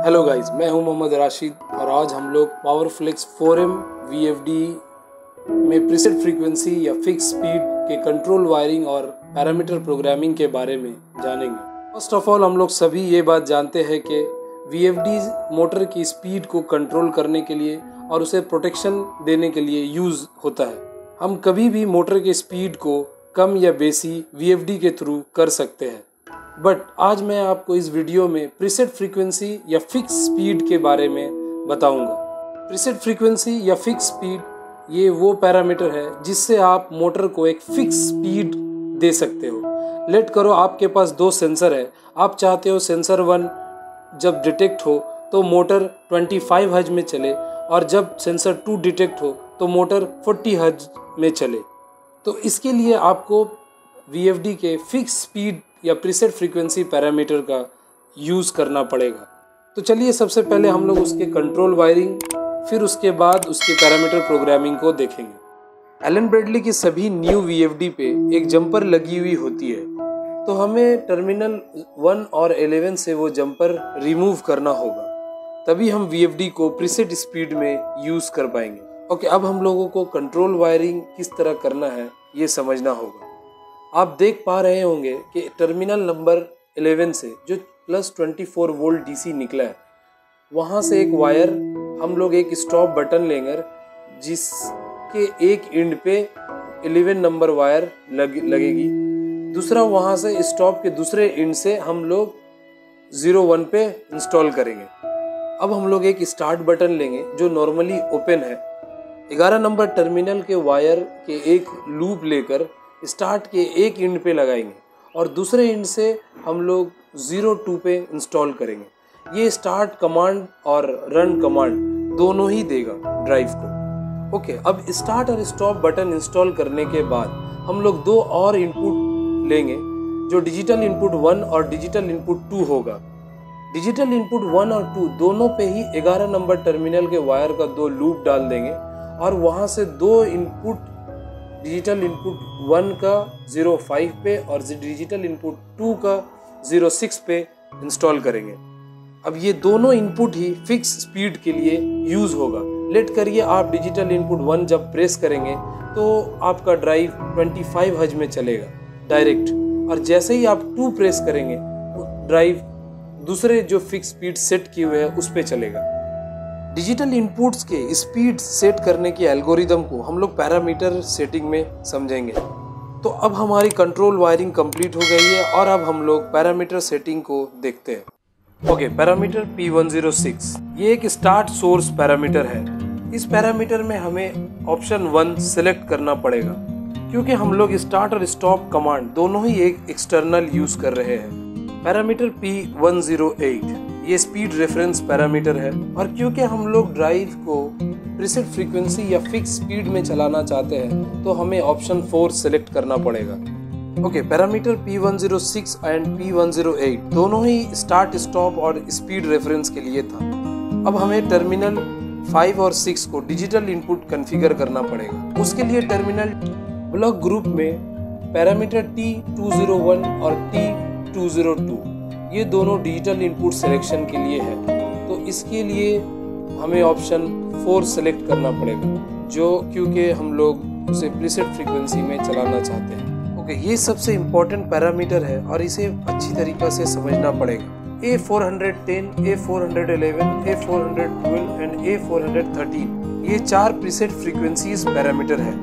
Hello guys, मैं हूं मोहम्मद राशिद और आज हम लोग पावरफ्लेक्स 4M VFD में प्रीसेट फ्रीक्वेंसी या फिक्स स्पीड के कंट्रोल वायरिंग और पैरामीटर प्रोग्रामिंग के बारे में जानेंगे। फर्स्ट ऑफ ऑल हम लोग सभी ये बात जानते हैं कि VFD मोटर की स्पीड को कंट्रोल करने के लिए और उसे प्रोटेक्शन देने के लिए यूज़ होता है। हम कभी भी मोटर की स्पीड को कम या बेसी VFD के थ्रू कर सकते हैं। बट आज मैं आपको इस वीडियो में प्रीसेट फ्रीक्वेंसी या फिक्स स्पीड के बारे में बताऊंगा। प्रीसेट फ्रीक्वेंसी या फिक्स स्पीड ये वो पैरामीटर है जिससे आप मोटर को एक फिक्स स्पीड दे सकते हो। लेट करो आपके पास दो सेंसर है, आप चाहते हो सेंसर 1 जब डिटेक्ट हो तो मोटर 25 हर्ट्ज में चले और जब सेंसर 2 डिटेक्ट हो तो मोटर 40 हर्ट्ज में चले। तो इसके लिए आपको VFD के फिक्स स्पीड या प्रीसेट फ्रीक्वेंसी पैरामीटर का यूज़ करना पड़ेगा। तो चलिए सबसे पहले हम लोग उसके कंट्रोल वायरिंग फिर उसके बाद उसके पैरामीटर प्रोग्रामिंग को देखेंगे। एलन ब्रेडली की सभी न्यू VFD पे एक जंपर लगी हुई होती है, तो हमें टर्मिनल 1 और 11 से वो जंपर रिमूव करना होगा, तभी हम VFD को प्रीसेट स्पीड में यूज़ कर पाएंगे। ओके, अब हम लोगों को कंट्रोल वायरिंग किस तरह करना है ये समझना होगा। आप देख पा रहे होंगे कि टर्मिनल नंबर 11 से जो प्लस 24 वोल्ट DC निकला है, वहाँ से एक वायर हम लोग एक स्टॉप बटन लेंगे जिसके एक एंड पे 11 नंबर वायर लगेगी। दूसरा वहाँ से स्टॉप के दूसरे एंड से हम लोग 01 पे इंस्टॉल करेंगे। अब हम लोग एक स्टार्ट बटन लेंगे जो नॉर्मली ओपन है। 11 नंबर टर्मिनल के वायर के एक लूप लेकर स्टार्ट के एक एंड पे लगाएंगे और दूसरे एंड से हम लोग 02 पे इंस्टॉल करेंगे। ये स्टार्ट कमांड और रन कमांड दोनों ही देगा ड्राइव को। ओके, अब स्टार्ट और स्टॉप बटन इंस्टॉल करने के बाद हम लोग दो और इनपुट लेंगे जो डिजिटल इनपुट 1 और डिजिटल इनपुट 2 होगा। डिजिटल इनपुट 1 और 2 दोनों पे ही 11 नंबर टर्मिनल के वायर का दो लूप डाल देंगे और वहाँ से दो इनपुट डिजिटल इनपुट 1 का 05 पे और डिजिटल इनपुट 2 का 06 पे इंस्टॉल करेंगे। अब ये दोनों इनपुट ही फिक्स स्पीड के लिए यूज़ होगा। लेट करिए आप डिजिटल इनपुट 1 जब प्रेस करेंगे तो आपका ड्राइव 25 हर्ट्ज में चलेगा डायरेक्ट, और जैसे ही आप 2 प्रेस करेंगे ड्राइव दूसरे जो फिक्स स्पीड सेट किए हुए है उस पे चलेगा। डिजिटल इनपुट्स के स्पीड सेट करने की एल्गोरिदम को हम लोग पैरामीटर सेटिंग में समझेंगे। तो अब हमारी कंट्रोल वायरिंग कंप्लीट हो गई है और अब हम लोग पैरामीटर सेटिंग को देखते हैं। ओके, पैरामीटर P106 ये एक स्टार्ट सोर्स पैरामीटर है। इस पैरामीटर में हमें ऑप्शन 1 सिलेक्ट करना पड़ेगा क्योंकि हम लोग स्टार्ट और स्टॉप कमांड दोनों ही एक एक्सटर्नल यूज कर रहे हैं। पैरामीटर P108 ये स्पीड रेफरेंस पैरामीटर है और क्योंकि हम लोग ड्राइव को प्रीसेट फ्रीक्वेंसी या फिक्स स्पीड में चलाना चाहते हैं तो हमें ऑप्शन 4 सिलेक्ट करना पड़ेगा। Okay, parameter P106 and P108 दोनों ही स्टार्ट स्टॉप और स्पीड रेफरेंस के लिए था। अब हमें टर्मिनल 5 और 6 को डिजिटल इनपुट कॉन्फ़िगर करना पड़ेगा। उसके लिए टर्मिनल ब्लॉक ग्रुप में पैरामीटर T201 और T202 ये दोनों डिजिटल इनपुट सिलेक्शन के लिए है, तो इसके लिए हमें ऑप्शन 4 सेलेक्ट करना पड़ेगा जो क्योंकि हम लोग उसे प्रीसेट फ्रीक्वेंसी में चलाना चाहते हैं। ओके, ये सबसे इम्पोर्टेंट पैरामीटर है और इसे अच्छी तरीक़ा से समझना पड़ेगा। A410, A411, A412 and A413 ये 4 प्रीसेट फ्रीक्वेंसीज पैरामीटर है।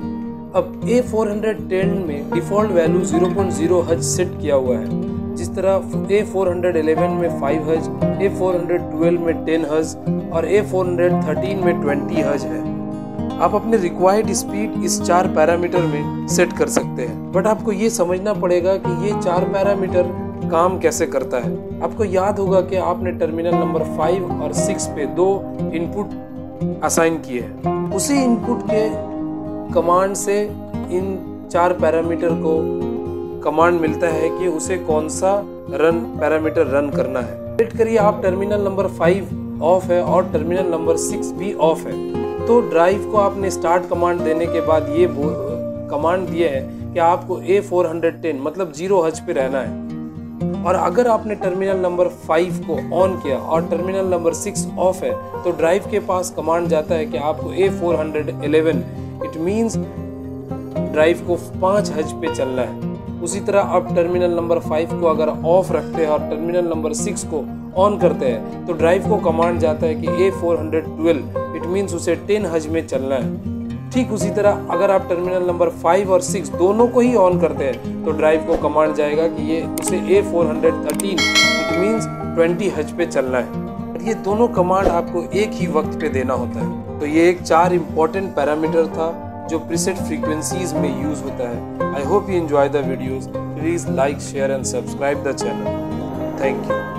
अब A410 में डिफ़ॉल्ट वैल्यू 0.0 हर्ट्ज सेट किया हुआ है, जिस तरह A411 में 5 हर्ट्ज, A412 में 10 हर्ट्ज और A413 में 20 हर्ट्ज है। आप अपने रिक्वायर्ड स्पीड इस 4 पैरामीटर में सेट कर सकते हैं, बट आपको ये समझना पड़ेगा कि ये 4 पैरामीटर काम कैसे करता है। आपको याद होगा कि आपने टर्मिनल नंबर 5 और 6 पे 2 इनपुट असाइन किए हैं। उसी इनपुट के कमांड से इन 4 पैरामीटर को कमांड मिलता है कि उसे कौन सा पैरामीटर रन करना है। सेट करिए आप टर्मिनल नंबर 5 ऑफ है और टर्मिनल नंबर 6 भी ऑफ है, तो ड्राइव को आपने स्टार्ट कमांड देने के बाद ये कमांड दिया है कि आपको A410 मतलब 0 हर्ट्ज पे रहना है। और अगर आपने टर्मिनल नंबर 5 को ऑन किया और टर्मिनल नंबर 6 ऑफ है तो ड्राइव के पास कमांड जाता है कि आपको A411, इट मीन्स ड्राइव को 5 हज पे चलना है। उसी तरह अब टर्मिनल नंबर 5 को अगर ऑफ रखते हैं और टर्मिनल नंबर 6 को ऑन करते हैं तो ड्राइव को कमांड जाता है कि A412, इट मीन्स उसे 10 हज में चलना है। ठीक उसी तरह अगर आप टर्मिनल नंबर 5 और 6 दोनों को ही ऑन करते हैं तो ड्राइव को कमांड जाएगा कि ये उसे A413, इट मीन्स 20 हज पे चलना है। ये दोनों कमांड आपको एक ही वक्त पे देना होता है। तो ये एक 4 इम्पोर्टेंट पैरामीटर था जो प्रीसेट फ्रीक्वेंसीज में यूज होता है। I hope you enjoy the videos. Please like, share and subscribe the channel. Thank you.